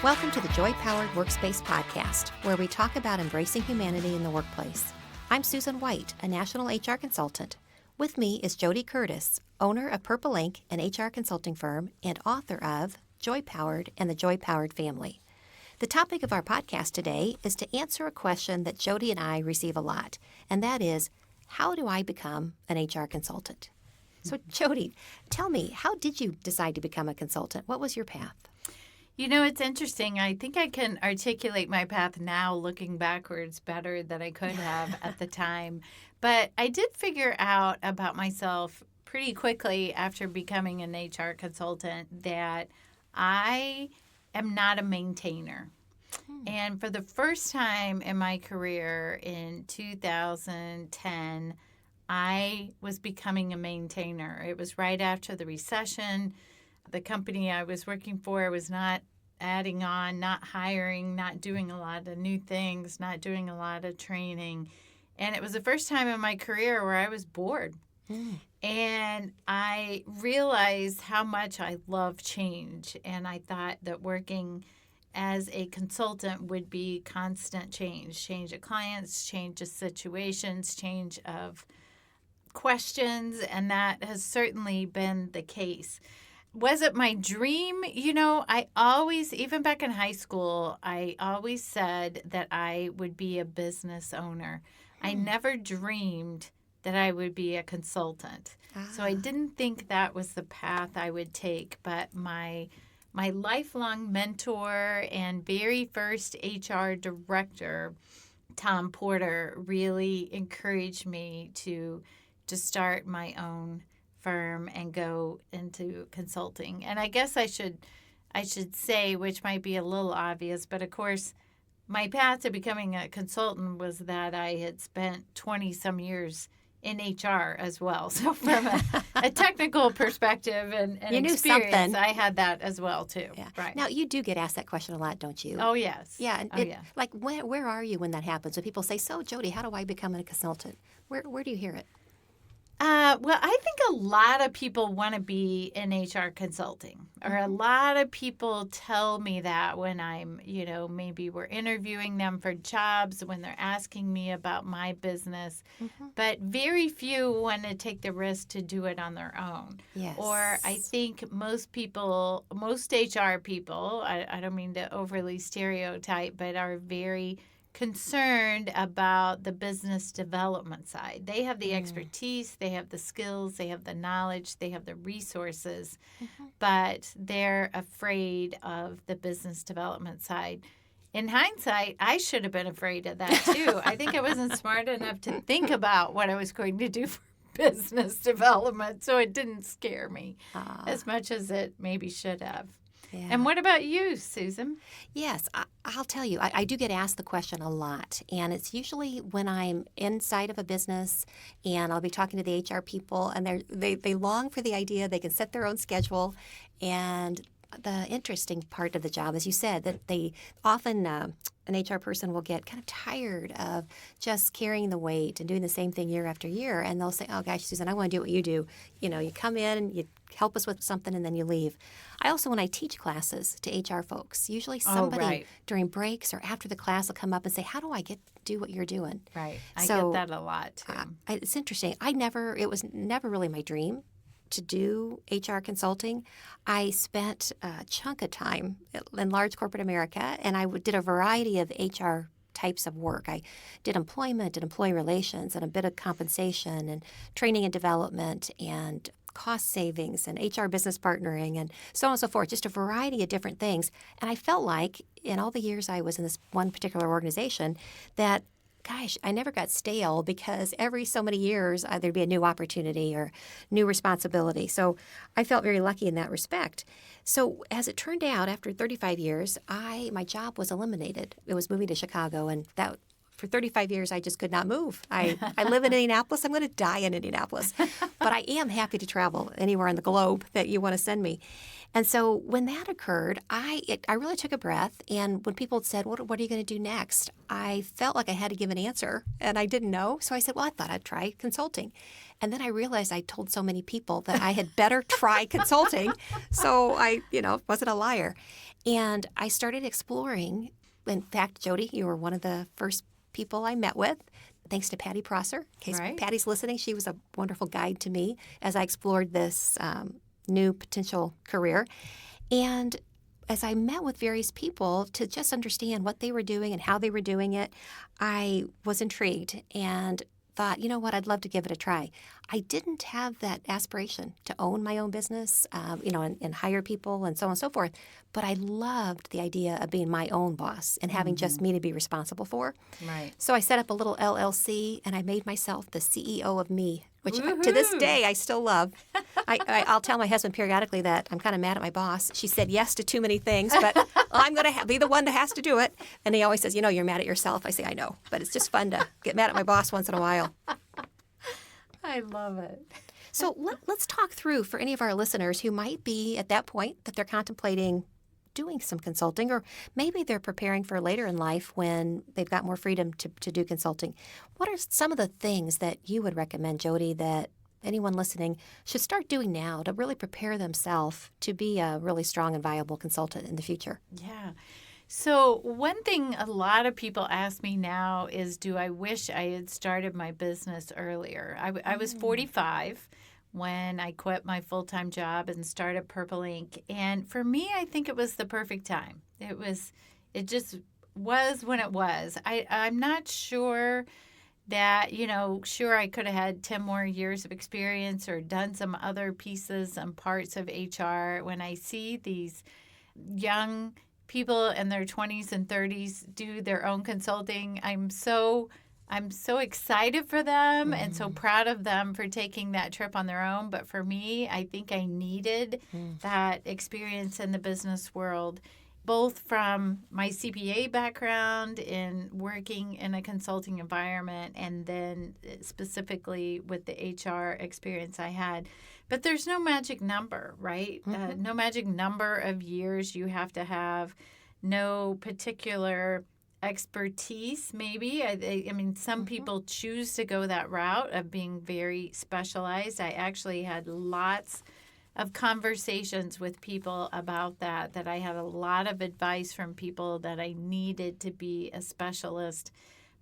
Welcome to the Joy-Powered Workspace podcast, where we talk about embracing humanity in the workplace. I'm Susan White, a national HR consultant. With me is Jody Curtis, owner of Purple Ink, an HR consulting firm, and author of Joy-Powered and the Joy-Powered Family. The topic of our podcast today is to answer a question that Jody and I receive a lot, and that is, how do I become an HR consultant? So, Jody, tell me, how did you decide to become a consultant? What was your path? You know, it's interesting. I think I can articulate my path now looking backwards better than I could have at the time. But I did figure out about myself pretty quickly after becoming an HR consultant that I am not a maintainer. And for the first time in my career in 2010, I was becoming a maintainer. It was right after the recession. The company I was working for was not adding on, not hiring, not doing a lot of new things, not doing a lot of training. And it was the first time in my career where I was bored. And I realized how much I love change. And I thought that working as a consultant would be constant change of clients, change of situations, change of questions. And that has certainly been the case. Was it my dream? You know, I always, even back in high school, I always said that I would be a business owner. I never dreamed that I would be a consultant. So I didn't think that was the path I would take. But my lifelong mentor and very first HR director, Tom Porter, really encouraged me to start my own firm and go into consulting. And I guess I should say, which might be a little obvious, but of course, my path to becoming a consultant was that I had spent 20 some years in HR as well. So from a technical perspective and experience, I had that as well too. Yeah. Right. Now, you do get asked that question a lot, don't you? Oh, yes. Yeah. Like, where are you when that happens? When people say, so, Jody, how do I become a consultant? Where do you hear it? Well, I think a lot of people want to be in HR consulting, or a lot of people tell me that when I'm, maybe we're interviewing them for jobs, when they're asking me about my business, but very few want to take the risk to do it on their own. Yes. Or I think most HR people, I don't mean to overly stereotype, but are very concerned about the business development side. They have the expertise, they have the skills, they have the knowledge, they have the resources, but they're afraid of the business development side. In hindsight, I should have been afraid of that too. I think I wasn't smart enough to think about what I was going to do for business development, so it didn't scare me as much as it maybe should have. Yeah. And what about you, Susan? Yes, I'll tell you, I do get asked the question a lot, and it's usually when I'm inside of a business and I'll be talking to the HR people, and they long for the idea they can set their own schedule. And the interesting part of the job, as you said, that they often an HR person will get kind of tired of just carrying the weight and doing the same thing year after year, and they'll say, oh gosh, Susan, I want to do what you do. You come in, you help us with something, and then you leave. I also, when I teach classes to HR folks, usually somebody during breaks or after the class will come up and say, how do I do what you're doing? Right. I get that a lot too. It's interesting. It was never really my dream to do HR consulting. I spent a chunk of time in large corporate America, and I did a variety of HR types of work. I did employment and employee relations and a bit of compensation and training and development and cost savings and HR business partnering and so on and so forth, just a variety of different things. And I felt like in all the years I was in this one particular organization that, gosh, I never got stale because every so many years there'd be a new opportunity or new responsibility. So I felt very lucky in that respect. So as it turned out, after 35 years, my job was eliminated. It was moving to Chicago, and that for 35 years, I just could not move. I live in Indianapolis. I'm going to die in Indianapolis. But I am happy to travel anywhere on the globe that you want to send me. And so when that occurred, I really took a breath. And when people said, what are you going to do next? I felt like I had to give an answer, and I didn't know. So I said, well, I thought I'd try consulting. And then I realized I told so many people that I had better try consulting. So I, wasn't a liar. And I started exploring. In fact, Jody, you were one of the first people I met with, thanks to Patty Prosser. In case Patty's listening, she was a wonderful guide to me as I explored this new potential career. And as I met with various people to just understand what they were doing and how they were doing it, I was intrigued and thought, you know what, I'd love to give it a try. I didn't have that aspiration to own my own business, and hire people and so on and so forth. But I loved the idea of being my own boss and having just me to be responsible for. Right. So I set up a little LLC, and I made myself the CEO of me, which Woo-hoo. to this day I still love. I'll tell my husband periodically that I'm kind of mad at my boss. She said yes to too many things, but I'm going to be the one that has to do it. And he always says, you're mad at yourself. I say, I know, but it's just fun to get mad at my boss once in a while. I love it. So let's talk through for any of our listeners who might be at that point that they're contemplating doing some consulting, or maybe they're preparing for later in life when they've got more freedom to do consulting. What are some of the things that you would recommend, Jody, that anyone listening should start doing now to really prepare themselves to be a really strong and viable consultant in the future? Yeah. So one thing a lot of people ask me now is, do I wish I had started my business earlier? I was 45 when I quit my full-time job and started Purple Ink. And for me, I think it was the perfect time. It just was when it was. I'm not sure that, sure I could have had 10 more years of experience or done some other pieces and parts of HR. When I see these young people in their 20s and 30s do their own consulting, I'm so excited for them and so proud of them for taking that trip on their own. But for me, I think I needed that experience in the business world, both from my CPA background in working in a consulting environment and then specifically with the HR experience I had. But there's no magic number, right? No magic number of years you have to have, no particular expertise, maybe. I mean, some people choose to go that route of being very specialized. I actually had lots of conversations with people about that I had a lot of advice from people that I needed to be a specialist.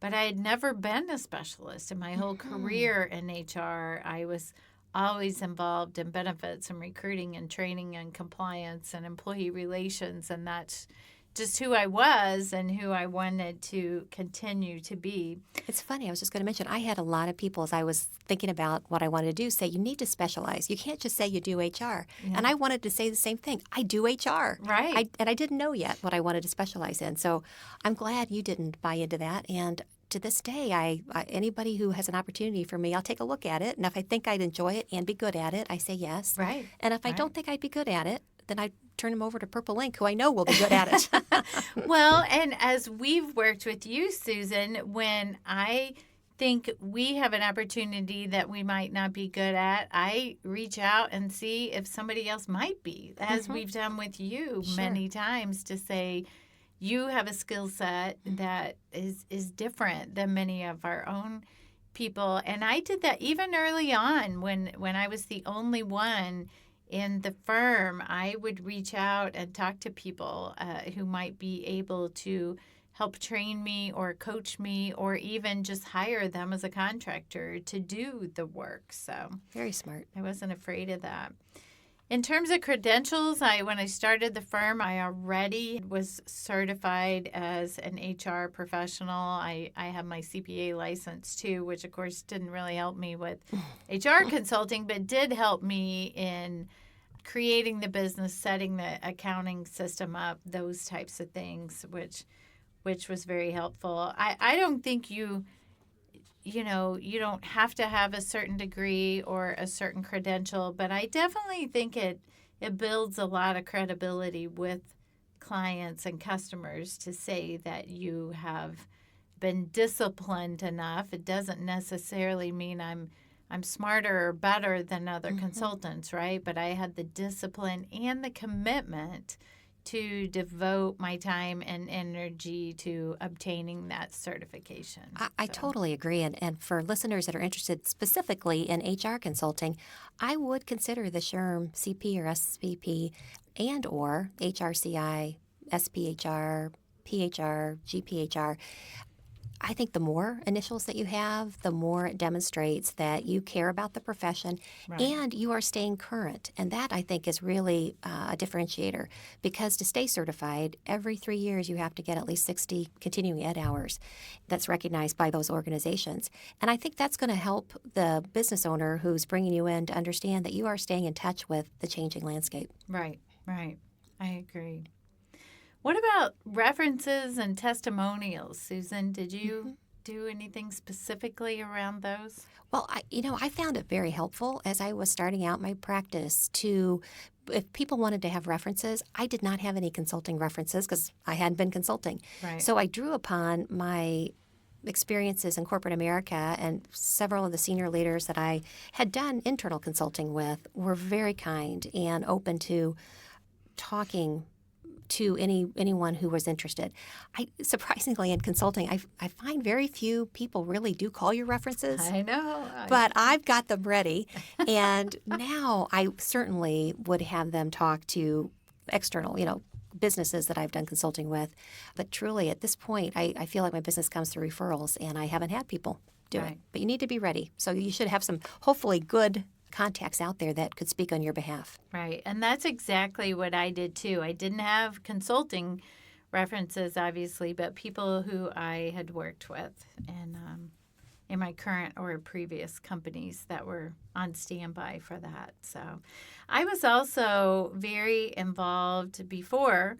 But I had never been a specialist in my whole career in HR. I was always involved in benefits and recruiting and training and compliance and employee relations, and that's just who I was and who I wanted to continue to be. It's funny. I was just going to mention, I had a lot of people as I was thinking about what I wanted to do say, you need to specialize. You can't just say you do HR. Yeah. And I wanted to say the same thing. I do HR. Right. And I didn't know yet what I wanted to specialize in. So I'm glad you didn't buy into that. And to this day, I anybody who has an opportunity for me, I'll take a look at it. And if I think I'd enjoy it and be good at it, I say yes. Right. And if I don't think I'd be good at it, then I turn them over to Purple Ink, who I know will be good at it. Well, and as we've worked with you, Susan, when I think we have an opportunity that we might not be good at, I reach out and see if somebody else might be, as we've done with you many times, to say, you have a skill set that is different than many of our own people. And I did that even early on when I was the only one in the firm. I would reach out and talk to people who might be able to help train me or coach me or even just hire them as a contractor to do the work. So very smart. I wasn't afraid of that. In terms of credentials, when I started the firm, I already was certified as an HR professional. I have my CPA license too, which of course didn't really help me with HR consulting, but did help me in creating the business, setting the accounting system up, those types of things, which was very helpful. I don't think you don't have to have a certain degree or a certain credential, but I definitely think it builds a lot of credibility with clients and customers to say that you have been disciplined enough. It doesn't necessarily mean I'm smarter or better than other consultants, right? But I had the discipline and the commitment to devote my time and energy to obtaining that certification. I totally agree. And for listeners that are interested specifically in HR consulting, I would consider the SHRM CP or SVP and or HRCI, SPHR, PHR, GPHR. I think the more initials that you have, the more it demonstrates that you care about the profession and you are staying current. And that, I think, is really a differentiator because to stay certified, every 3 years you have to get at least 60 continuing ed hours that's recognized by those organizations. And I think that's going to help the business owner who's bringing you in to understand that you are staying in touch with the changing landscape. Right. I agree. What about references and testimonials, Susan? Did you do anything specifically around those? Well, I found it very helpful as I was starting out my practice to, if people wanted to have references, I did not have any consulting references because I hadn't been consulting. Right. So I drew upon my experiences in corporate America, and several of the senior leaders that I had done internal consulting with were very kind and open to talking to anyone who was interested. Surprisingly, in consulting, I find very few people really do call your references. I know. But I've got them ready. And now I certainly would have them talk to external, businesses that I've done consulting with. But truly, at this point, I feel like my business comes through referrals, and I haven't had people do it. But you need to be ready. So you should have some, hopefully, good contacts out there that could speak on your behalf. Right. And that's exactly what I did too. I didn't have consulting references, obviously, but people who I had worked with in my current or previous companies that were on standby for that. So I was also very involved before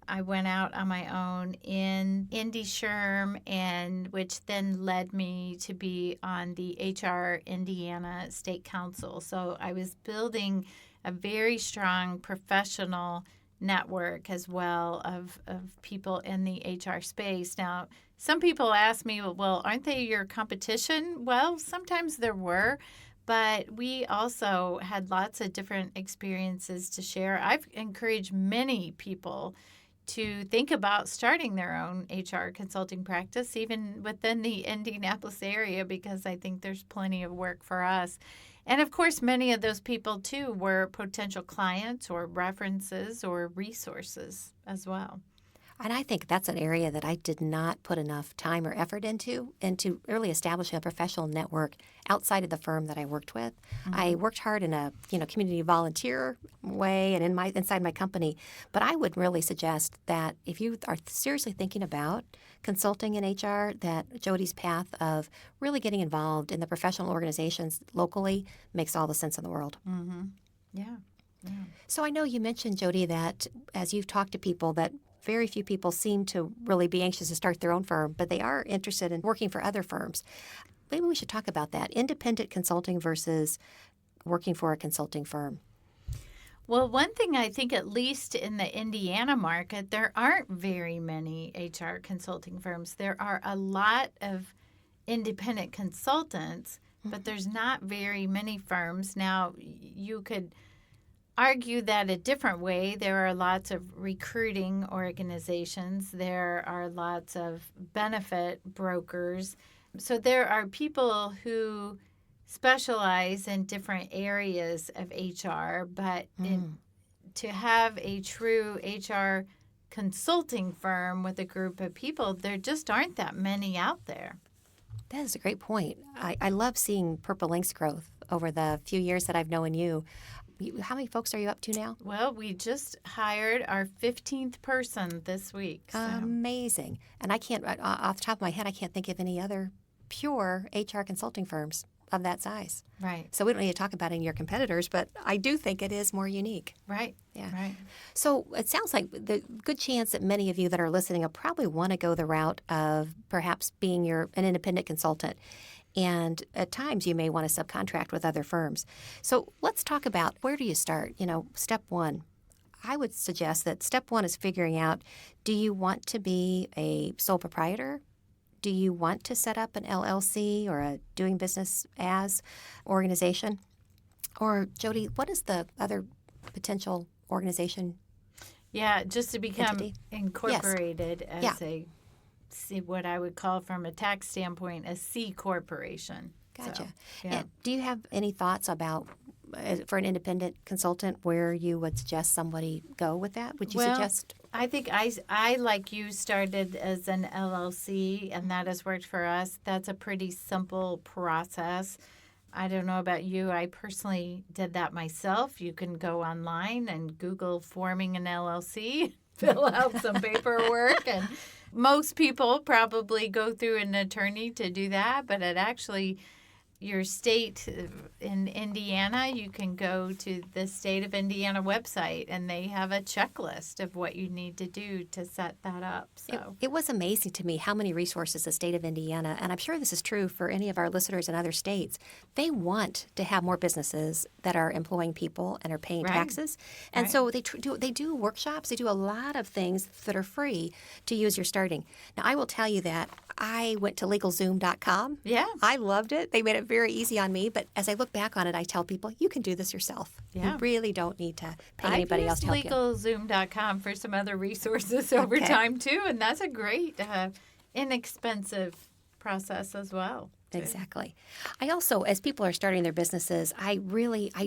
I went out on my own in Indy SHRM, and which then led me to be on the HR Indiana State Council. So I was building a very strong professional network as well of people in the HR space. Now, some people ask me, well, aren't they your competition? Well, sometimes there were, but we also had lots of different experiences to share. I've encouraged many people to think about starting their own HR consulting practice, even within the Indianapolis area, because I think there's plenty of work for us. And of course, many of those people, too, were potential clients or references or resources as well. And I think that's an area that I did not put enough time or effort into really establishing a professional network outside of the firm that I worked with. I worked hard in a community volunteer way and inside my company, but I would really suggest that if you are seriously thinking about consulting in HR, that Jody's path of really getting involved in the professional organizations locally makes all the sense in the world. Yeah. So I know you mentioned, Jody, that as you've talked to people that very few people seem to really be anxious to start their own firm, but they are interested in working for other firms. Maybe we should talk about that, independent consulting versus working for a consulting firm. Well, one thing I think, at least in the Indiana market, there aren't very many HR consulting firms. There are a lot of independent consultants, but there's not very many firms. Now, you could argue that a different way. There are lots of recruiting organizations. There are lots of benefit brokers. So there are people who specialize in different areas of HR, but to have a true HR consulting firm with a group of people, there just aren't that many out there. That is a great point. I love seeing Purple Link's growth over the few years that I've known you. How many folks are you up to now? Well, we just hired our 15th person this week. So. Amazing. And I can't, off the top of my head, I can't think of any other pure HR consulting firms of that size. Right. So we don't need to talk about any of your competitors, but I do think it is more unique. Right. Yeah. Right. So it sounds like the good chance that many of you that are listening will probably want to go the route of perhaps being an independent consultant. And at times you may want to subcontract with other firms. So let's talk about, where do you start? Step one. I would suggest that step one is figuring out, do you want to be a sole proprietor? do you want to set up an LLC or a doing business as organization? Or, Jody, what is the other potential organization Yeah, just to become entity? incorporated Yeah. as what I would call from a tax standpoint, a C corporation. Gotcha. So, yeah. And do you have any thoughts about, for an independent consultant, where you would suggest somebody go with that? Would you Well, suggest? I think I, like you, started as an LLC, and that has worked for us. That's a pretty simple process. I don't know about you. I personally did that myself. You can go online and Google forming an LLC, fill out some paperwork, and most people probably go through an attorney to do that, but it actually, your state in Indiana, you can go to the state of Indiana website and they have a checklist of what you need to do to set that up. So It was amazing to me how many resources the state of Indiana, and I'm sure this is true for any of our listeners in other states, they want to have more businesses that are employing people and are paying Right. taxes. And Right. so they do workshops, they do a lot of things that are free to use your starting. Now, I will tell you that I went to LegalZoom.com. Yeah. I loved it. They made it very easy on me, but as I look back on it, I tell people, you can do this yourself. Yeah. You really don't need to pay I've anybody else used to help you. LegalZoom.com for some other resources over Okay. time too, and that's a great, inexpensive process as well. too. Exactly. I also, as people are starting their businesses, I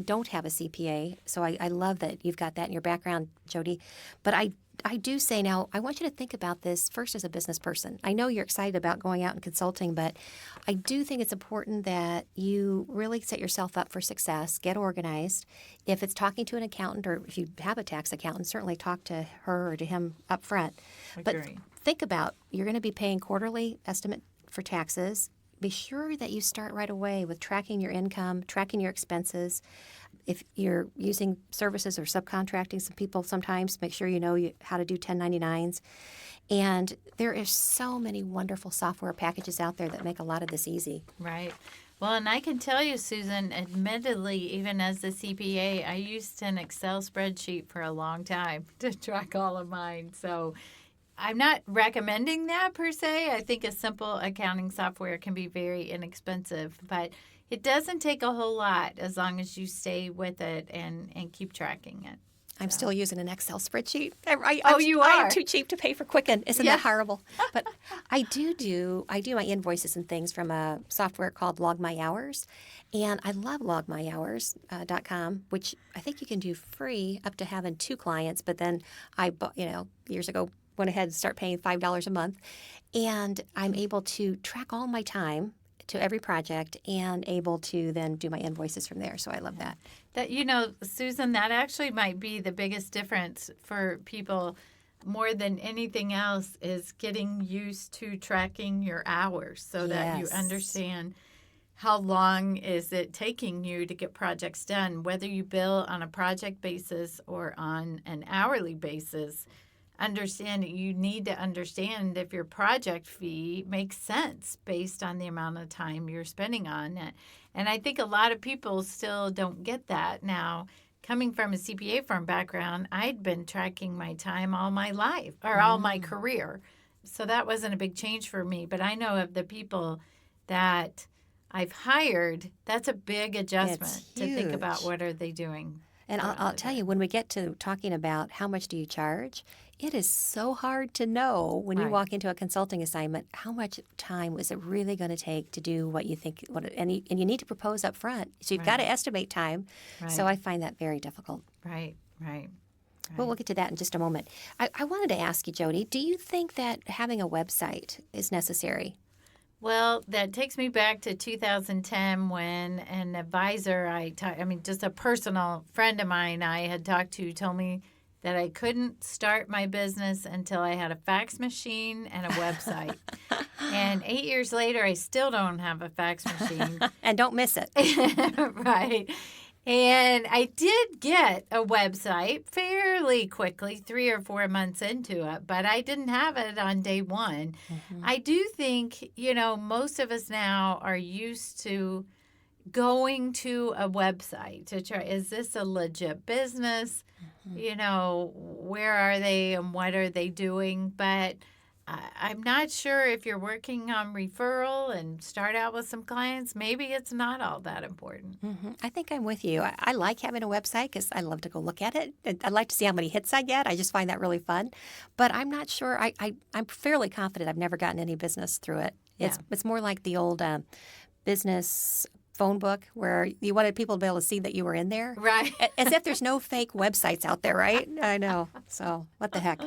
don't have a CPA, so I love that you've got that in your background, Jody. But I do say now, I want you to think about this first as a business person. I know you're excited about going out and consulting, but I do think it's important that you really set yourself up for success, get organized. If it's talking to an accountant or if you have a tax accountant, certainly talk to her or to him up front. But Agree. think about, you're going to be paying quarterly estimate for taxes. Be sure that you start right away with tracking your income, tracking your expenses. If you're using services or subcontracting some people sometimes, make sure you know how to do 1099s. And there is so many wonderful software packages out there that make a lot of this easy. Right. Well, and I can tell you, Susan, admittedly, even as a CPA, I used an Excel spreadsheet for a long time to track all of mine. So I'm not recommending that per se. I think a simple accounting software can be very inexpensive, but it doesn't take a whole lot as long as you stay with it and keep tracking it. I'm still using an Excel spreadsheet. You I are? am too cheap to pay for Quicken. Isn't Yeah. that horrible? But I do my invoices and things from a software called Log My Hours. And I love logmyhours.com, which I think you can do free up to having 2 clients. But then I bought, years ago, went ahead and start paying $5 a month. And I'm able to track all my time to every project and able to then do my invoices from there. So I love that. That, Susan, that actually might be the biggest difference for people more than anything else is getting used to tracking your hours so that you Yes. understand how long is it taking you to get projects done, whether you bill on a project basis or on an hourly basis. You need to understand if your project fee makes sense based on the amount of time you're spending on it. And I think a lot of people still don't get that. Now, coming from a CPA firm background, I'd been tracking my time all my life or all my career. So that wasn't a big change for me. But I know of the people that I've hired, that's a big adjustment It's to think about huge. what are they doing. And I'll tell you, when we get to talking about how much do you charge, it is so hard to know when you Right. walk into a consulting assignment how much time is it really going to take to do what you think. And you need to propose up front. So you've got to Right. estimate time. So Right. I find that very difficult. Right. But we'll get to that in just a moment. I wanted to ask you, Jody, do you think that having a website is necessary? Well, that takes me back to 2010 when an advisor just a personal friend of mine I had talked to told me that I couldn't start my business until I had a fax machine and a website. And 8 years later, I still don't have a fax machine. And don't miss it. Right. And I did get a website fairly quickly, 3 or 4 months into it, but I didn't have it on day one. I do think, most of us now are used to going to a website to try, is this a legit business? Where are they and what are they doing? But I'm not sure if you're working on referral and start out with some clients, maybe it's not all that important. I think I'm with you. I like having a website because I love to go look at it. I'd like to see how many hits I get. I just find that really fun. But I'm not sure. I'm fairly confident I've never gotten any business through it. Yeah. It's more like the old business phone book where you wanted people to be able to see that you were in there. Right. As if there's no fake websites out there, right? I know. So what the heck?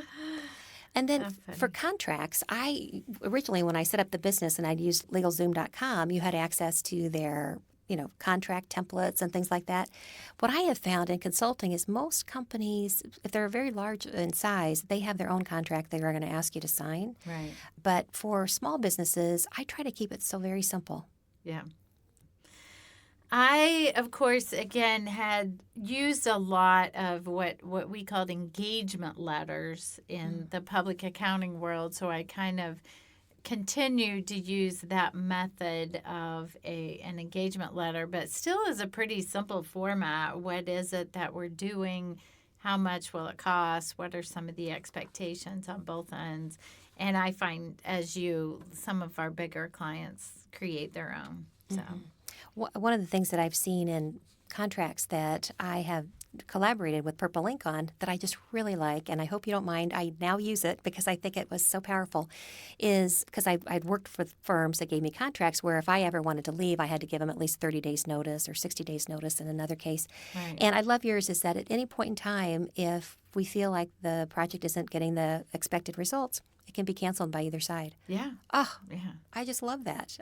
And then That's for funny. contracts, I originally, when I set up the business and I'd used LegalZoom.com, you had access to their, contract templates and things like that. What I have found in consulting is most companies, if they're very large in size, they have their own contract they are going to ask you to sign. Right. But for small businesses, I try to keep it so very simple. Yeah. I, of course, again, had used a lot of what we called engagement letters in the public accounting world. So I kind of continued to use that method of an engagement letter, but still is a pretty simple format. What is it that we're doing? How much will it cost? What are some of the expectations on both ends? And I find, some of our bigger clients create their own. So. One of the things that I've seen in contracts that I have collaborated with Purple Ink on that I just really like, and I hope you don't mind, I now use it because I think it was so powerful, is because I'd worked with firms that gave me contracts where if I ever wanted to leave, I had to give them at least 30 days notice or 60 days notice in another case. Right. And I love yours is that at any point in time, if we feel like the project isn't getting the expected results, it can be canceled by either side. Yeah. Oh, Yeah. I just love that.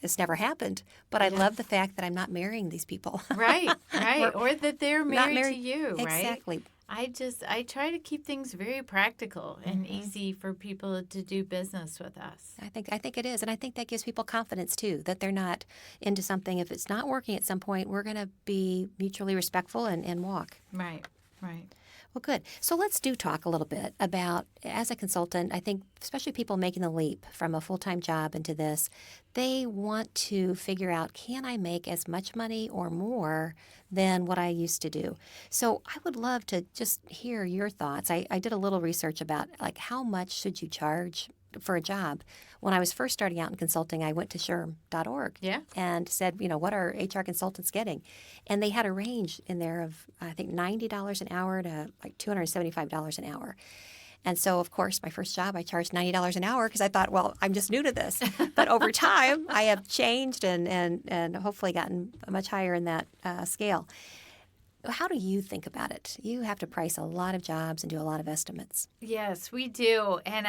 It's never happened, but I love the fact that I'm not marrying these people. Right. Right. Or that they're Not married to you, right? Exactly. I try to keep things very practical and easy for people to do business with us. I think it is, and I think that gives people confidence too that they're not into something. If it's not working at some point, we're going to be mutually respectful and walk. Right. Right. Well, good. So let's talk a little bit about, as a consultant, I think especially people making the leap from a full-time job into this, they want to figure out, can I make as much money or more than what I used to do? So I would love to just hear your thoughts. I did a little research about, like, how much should you charge for a job. When I was first starting out in consulting, I went to SHRM.org Yeah. and said, what are HR consultants getting? And they had a range in there of, I think, $90 an hour to like $275 an hour. And so, of course, my first job, I charged $90 an hour because I thought, well, I'm just new to this. But over time, I have changed and hopefully gotten much higher in that scale. How do you think about it? You have to price a lot of jobs and do a lot of estimates. Yes, we do. And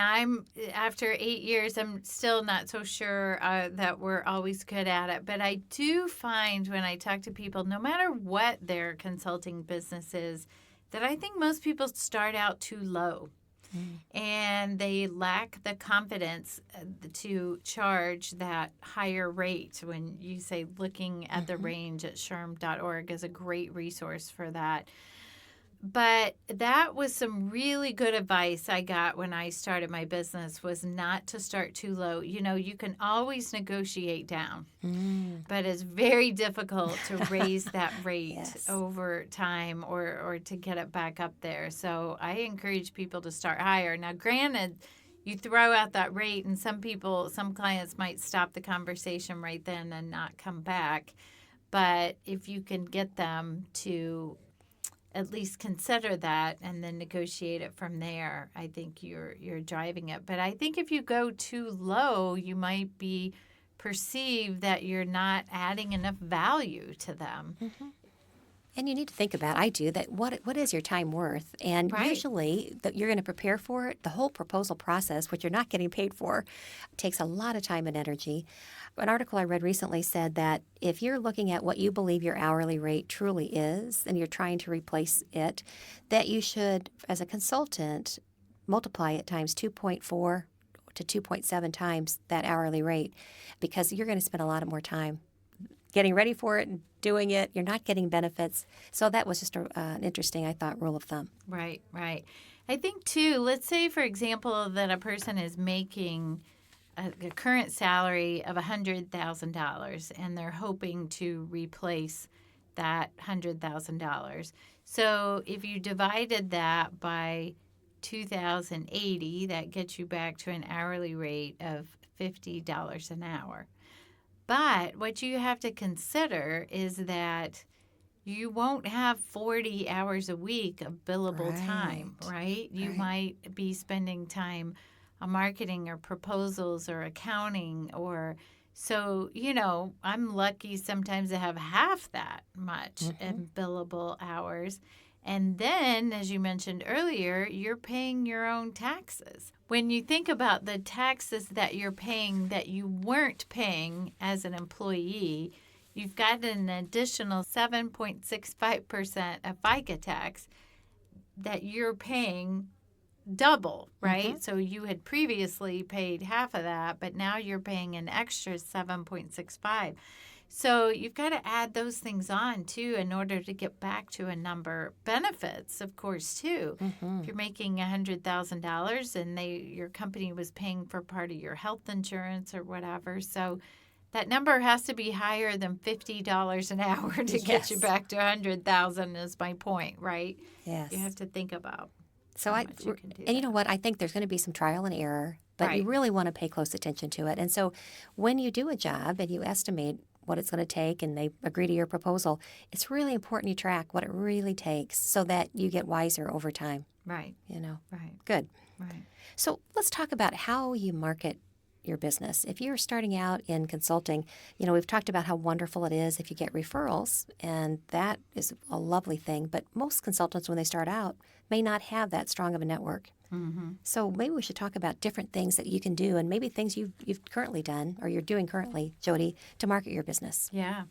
after 8 years, I'm still not so sure that we're always good at it. But I do find when I talk to people, no matter what their consulting business is, that I think most people start out too low. And they lack the confidence to charge that higher rate. When you say looking at the range at SHRM.org is a great resource for that. But that was some really good advice I got when I started my business, was not to start too low. You can always negotiate down, but it's very difficult to raise that rate over time or to get it back up there. So I encourage people to start higher. Now, granted, you throw out that rate and some clients might stop the conversation right then and not come back. But if you can get them to at least consider that and then negotiate it from there, I think you're driving it. But I think if you go too low, you might be perceived that you're not adding enough value to them. And you need to think about, I do, that what is your time worth? And usually that you're going to prepare for it. The whole proposal process, which you're not getting paid for, takes a lot of time and energy. An article I read recently said that if you're looking at what you believe your hourly rate truly is and you're trying to replace it, that you should, as a consultant, multiply it times 2.4 to 2.7 times that hourly rate, because you're going to spend a lot more time getting ready for it and doing it. You're not getting benefits. So that was just an interesting, I thought, rule of thumb. Right. I think, too, let's say, for example, that a person is making a current salary of $100,000 and they're hoping to replace that $100,000. So if you divided that by $2,080. That gets you back to an hourly rate of $50 an hour. But what you have to consider is that you won't have 40 hours a week of billable time, right? You might be spending time on marketing or proposals or accounting or so, I'm lucky sometimes to have half that much in billable hours. And then, as you mentioned earlier, you're paying your own taxes. When you think about the taxes that you're paying that you weren't paying as an employee, you've got an additional 7.65% of FICA tax that you're paying double, right? So you had previously paid half of that, but now you're paying an extra 7.65. So you've got to add those things on too in order to get back to a number. Benefits, of course, too. If you're making $100,000 and your company was paying for part of your health insurance or whatever, so that number has to be higher than $50 an hour to get you back to $100,000 is my point, right? Yes. You have to think about So how much you can do and you that. know what? I think there's going to be some trial and error, but you Right. really want to pay close attention to it. And so when you do a job and you estimate what it's going to take and they agree to your proposal, it's really important you track what it really takes so that you get wiser over time, Right, right, Good. right. So let's talk about how you market your business. If you're starting out in consulting, we've talked about how wonderful it is if you get referrals, and that is a lovely thing. But most consultants, when they start out, may not have that strong of a network. So maybe we should talk about different things that you can do and maybe things you've currently done or you're doing currently, Jody, to market your business. Yeah.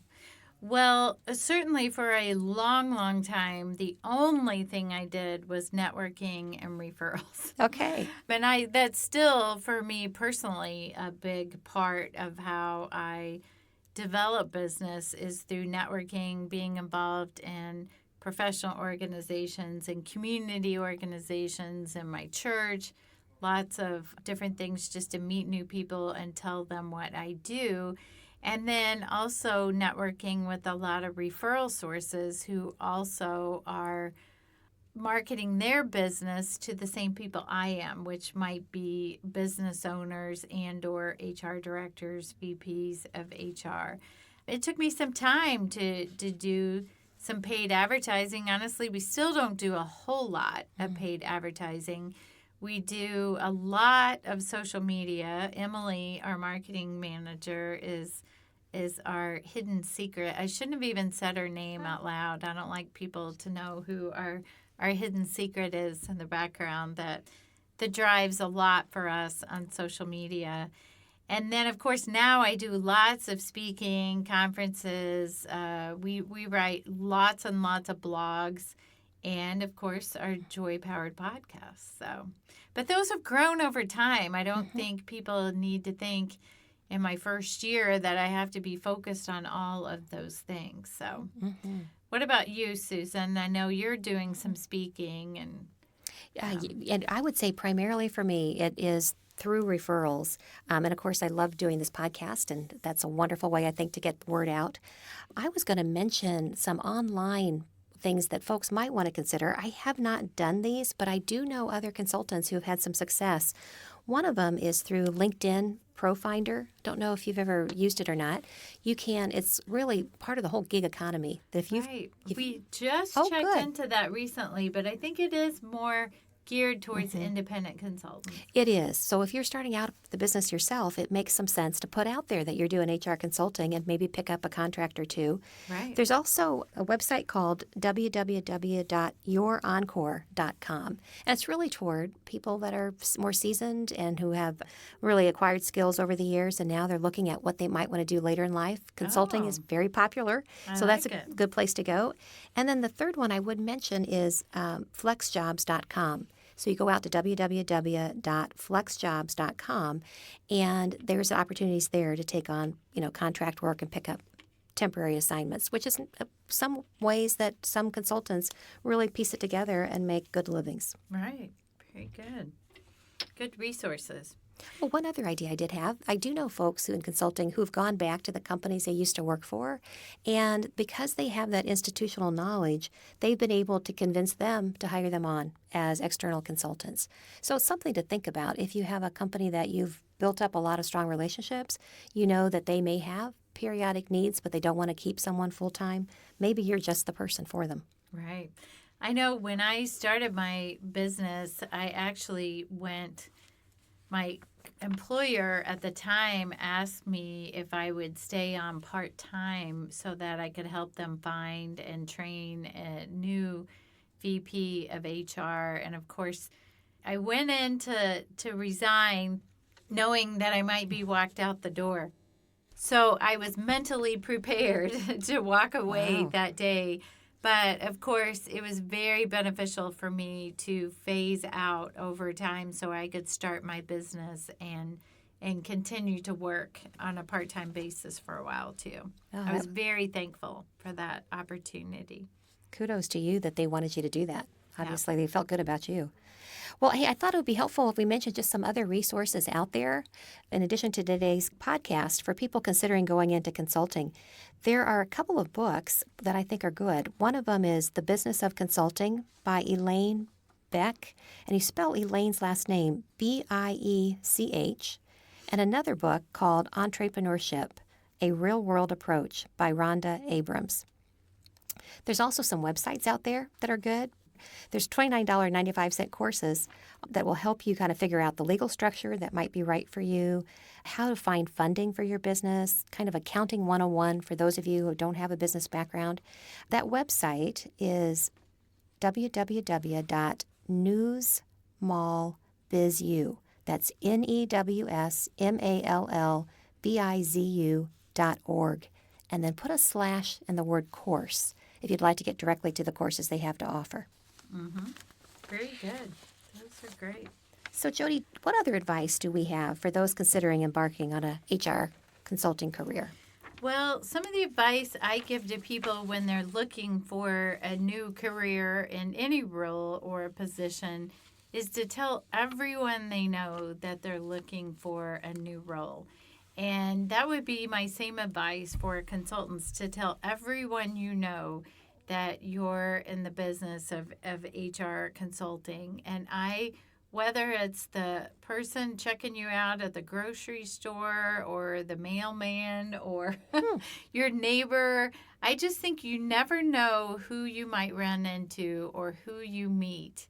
Well, certainly for a long, long time, the only thing I did was networking and referrals. Okay. And that's still, for me personally, a big part of how I develop business is through networking, being involved in professional organizations and community organizations in my church, lots of different things just to meet new people and tell them what I do. And then also networking with a lot of referral sources who also are marketing their business to the same people I am, which might be business owners and or HR directors, VPs of HR. It took me some time to do some paid advertising. Honestly, we still don't do a whole lot of paid advertising. We do a lot of social media. Emily, our marketing manager, is our hidden secret. I shouldn't have even said her name out loud. I don't like people to know who our hidden secret is in the background that drives a lot for us on social media. And then, of course, now I do lots of speaking, conferences. We write lots and lots of blogs, and, of course, our joy-powered podcast. But those have grown over time. I don't think people need to think in my first year that I have to be focused on all of those things. So what about you, Susan? I know you're doing some speaking. And I would say primarily for me, it is through referrals. And of course, I love doing this podcast, and that's a wonderful way, I think, to get the word out. I was going to mention some online things that folks might want to consider. I have not done these, but I do know other consultants who have had some success. One of them is through LinkedIn ProFinder. Don't know if you've ever used it or not. You can. It's really part of the whole gig economy. That if Right. We just checked good. into that recently, but I think it is more geared towards independent consultants. It is. So if you're starting out the business yourself, it makes some sense to put out there that you're doing HR consulting and maybe pick up a contract or two. Right. There's also a website called www.yourencore.com. And it's really toward people that are more seasoned and who have really acquired skills over the years, and now they're looking at what they might want to do later in life. Consulting is very popular, so that's a good place to go. And then the third one I would mention is flexjobs.com. So you go out to www.flexjobs.com, and there's opportunities there to take on, contract work and pick up temporary assignments, which is some ways that some consultants really piece it together and make good livings. Right. Very good. Good resources. Well, one other idea I did have, I do know folks who in consulting who've gone back to the companies they used to work for, and because they have that institutional knowledge, they've been able to convince them to hire them on as external consultants. So it's something to think about. If you have a company that you've built up a lot of strong relationships, you know that they may have periodic needs, but they don't want to keep someone full time. Maybe you're just the person for them. Right. I know when I started my business, my employer at the time asked me if I would stay on part-time so that I could help them find and train a new VP of HR. And of course, I went in to resign knowing that I might be walked out the door. So I was mentally prepared to walk away Wow. that day. But of course, it was very beneficial for me to phase out over time so I could start my business and continue to work on a part-time basis for a while too. Oh, I was very thankful for that opportunity. kudos to you that they wanted you to do that. Yeah. Obviously, they felt good about you. Well, hey, I thought it would be helpful if we mentioned just some other resources out there in addition to today's podcast for people considering going into consulting. There are a couple of books that I think are good. One of them is The Business of Consulting by Elaine Beck, and you spell Elaine's last name Biech, and another book called Entrepreneurship, A Real-World Approach by Rhonda Abrams. There's also some websites out there that are good. There's $29.95 courses that will help you kind of figure out the legal structure that might be right for you, how to find funding for your business, kind of accounting 101 for those of you who don't have a business background. That website is www.newsmallbizu. That's NEWSMALLBIZU.org. And then put a slash in the word course if you'd like to get directly to the courses they have to offer. Mm-hmm. Very good. Those are great. So, Jody, what other advice do we have for those considering embarking on a HR consulting career? Well, some of the advice I give to people when they're looking for a new career in any role or position is to tell everyone they know that they're looking for a new role. And that would be my same advice for consultants, to tell everyone you know that you're in the business of HR consulting. And whether it's the person checking you out at the grocery store or the mailman or your neighbor, I just think you never know who you might run into or who you meet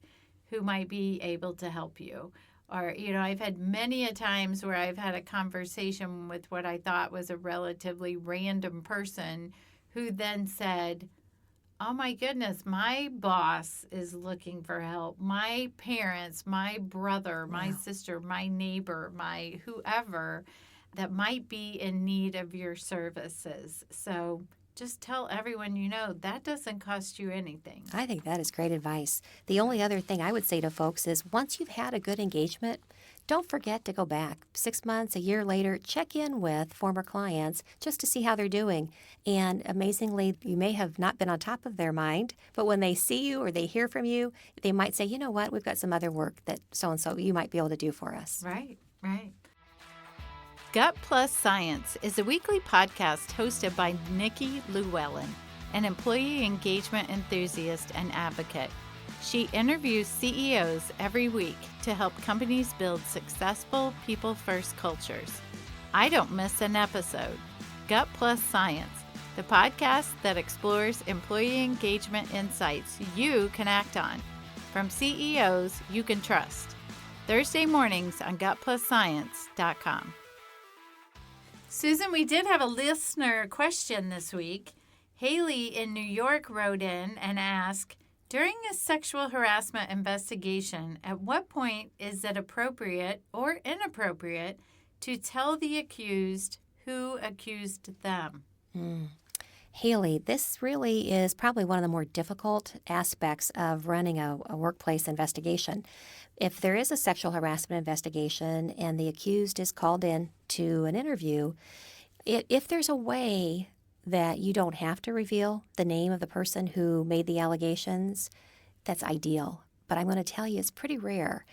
who might be able to help you. Or, I've had many a times where I've had a conversation with what I thought was a relatively random person who then said, oh my goodness, my boss is looking for help. My parents, my brother, my sister, my neighbor, my whoever that might be in need of your services. So just tell everyone you know. That doesn't cost you anything. I think that is great advice. The only other thing I would say to folks is once you've had a good engagement, don't forget to go back 6 months, a year later, check in with former clients just to see how they're doing. And amazingly, you may have not been on top of their mind, but when they see you or they hear from you, they might say, you know what, we've got some other work that so-and-so you might be able to do for us. Right. Gut Plus Science is a weekly podcast hosted by Nikki Llewellyn, an employee engagement enthusiast and advocate. She interviews CEOs every week to help companies build successful people-first cultures. I don't miss an episode. Gut Plus Science, the podcast that explores employee engagement insights you can act on, from CEOs you can trust. Thursday mornings on gutplusscience.com. Susan, we did have a listener question this week. Haley in New York wrote in and asked, during a sexual harassment investigation, at what point is it appropriate or inappropriate to tell the accused who accused them? Haley, this really is probably one of the more difficult aspects of running a workplace investigation. If there is a sexual harassment investigation and the accused is called in to an interview, if there's a way that you don't have to reveal the name of the person who made the allegations, that's ideal. but I'm going to tell you it's pretty rare.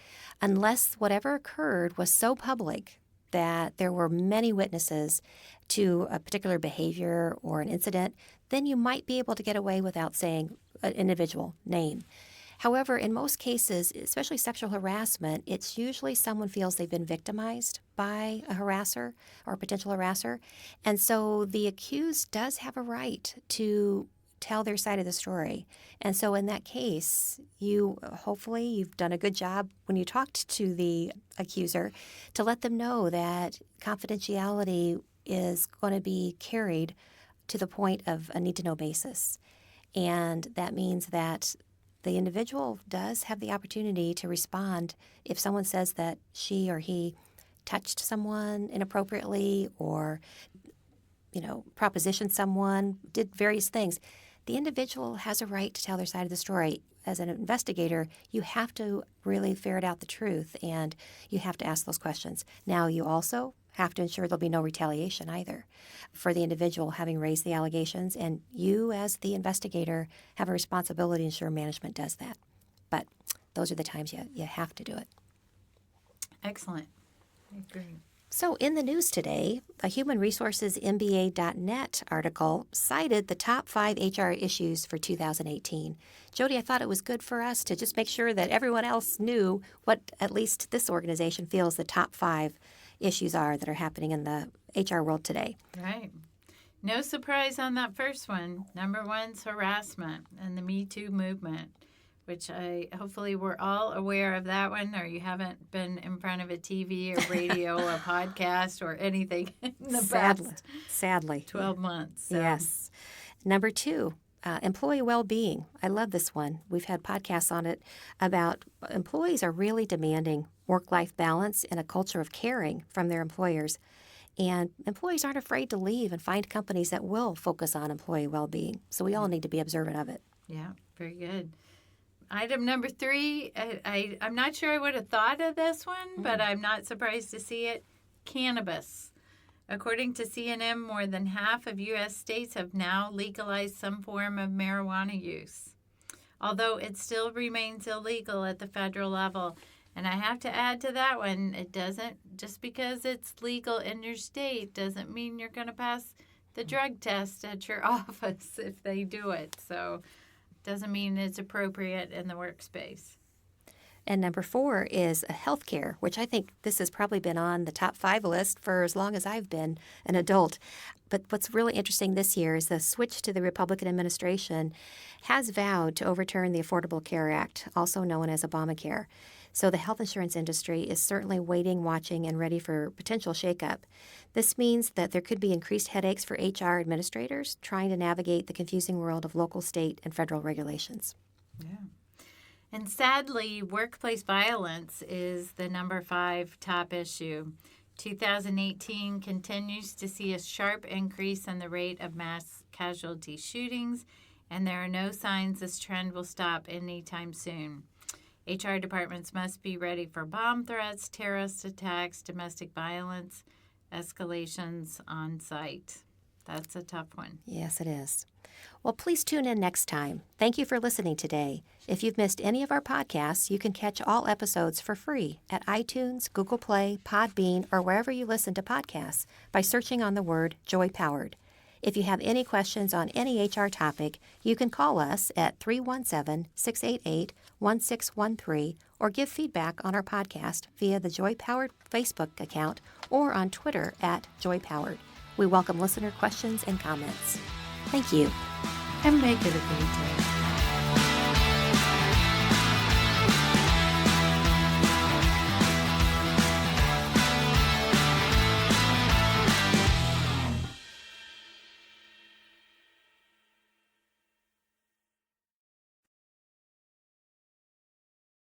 Unless whatever occurred was so public that there were many witnesses to a particular behavior or an incident, then you might be able to get away without saying an individual name. However, in most cases, especially sexual harassment, it's usually someone feels they've been victimized by a harasser or a potential harasser. And so the accused does have a right to tell their side of the story. And so in that case, hopefully you've done a good job when you talked to the accuser to let them know that confidentiality is going to be carried to the point of a need-to-know basis. And that means that the individual does have the opportunity to respond if someone says that she or he touched someone inappropriately or, propositioned someone, did various things. The individual has a right to tell their side of the story. As an investigator, you have to really ferret out the truth, and you have to ask those questions. Now, you also have to ensure there'll be no retaliation either for the individual having raised the allegations, and you, as the investigator, have a responsibility to ensure management does that. But those are the times you have to do it. Excellent. I agree. So in the news today, a Human Resources MBA.net article cited the top 5 HR issues for 2018. Jody, I thought it was good for us to just make sure that everyone else knew what at least this organization feels the top 5 issues are that are happening in the HR world today. Right. No surprise on that first one. Number 1's harassment and the Me Too movement, which hopefully we're all aware of that one, or you haven't been in front of a TV or radio or podcast or anything in the past Sadly. 12 months. So. Yes. Number 2, employee well-being. I love this one. We've had podcasts on it about employees are really demanding work-life balance and a culture of caring from their employers. And employees aren't afraid to leave and find companies that will focus on employee well-being. So we all need to be observant of it. Yeah, very good. Item number 3, I'm not sure I would have thought of this one, but I'm not surprised to see it. Cannabis. According to CNN, more than half of U.S. states have now legalized some form of marijuana use, although it still remains illegal at the federal level. And I have to add to that one, it doesn't, just because it's legal in your state doesn't mean you're going to pass the drug test at your office if they do it. So doesn't mean it's appropriate in the workspace. And number 4 is healthcare, which I think this has probably been on the top 5 list for as long as I've been an adult. But what's really interesting this year is the switch to the Republican administration has vowed to overturn the Affordable Care Act, also known as Obamacare. So the health insurance industry is certainly waiting, watching, and ready for potential shakeup. This means that there could be increased headaches for HR administrators trying to navigate the confusing world of local, state, and federal regulations. Yeah. And sadly, workplace violence is the number 5 top issue. 2018 continues to see a sharp increase in the rate of mass casualty shootings, and there are no signs this trend will stop anytime soon. HR departments must be ready for bomb threats, terrorist attacks, domestic violence, escalations on site. That's a tough one. Yes, it is. Well, please tune in next time. Thank you for listening today. If you've missed any of our podcasts, you can catch all episodes for free at iTunes, Google Play, Podbean, or wherever you listen to podcasts by searching on the word Joy Powered. If you have any questions on any HR topic, you can call us at 317-688-1613 or give feedback on our podcast via the Joy Powered Facebook account or on Twitter at Joy Powered. We welcome listener questions and comments. Thank you. And make it a great day.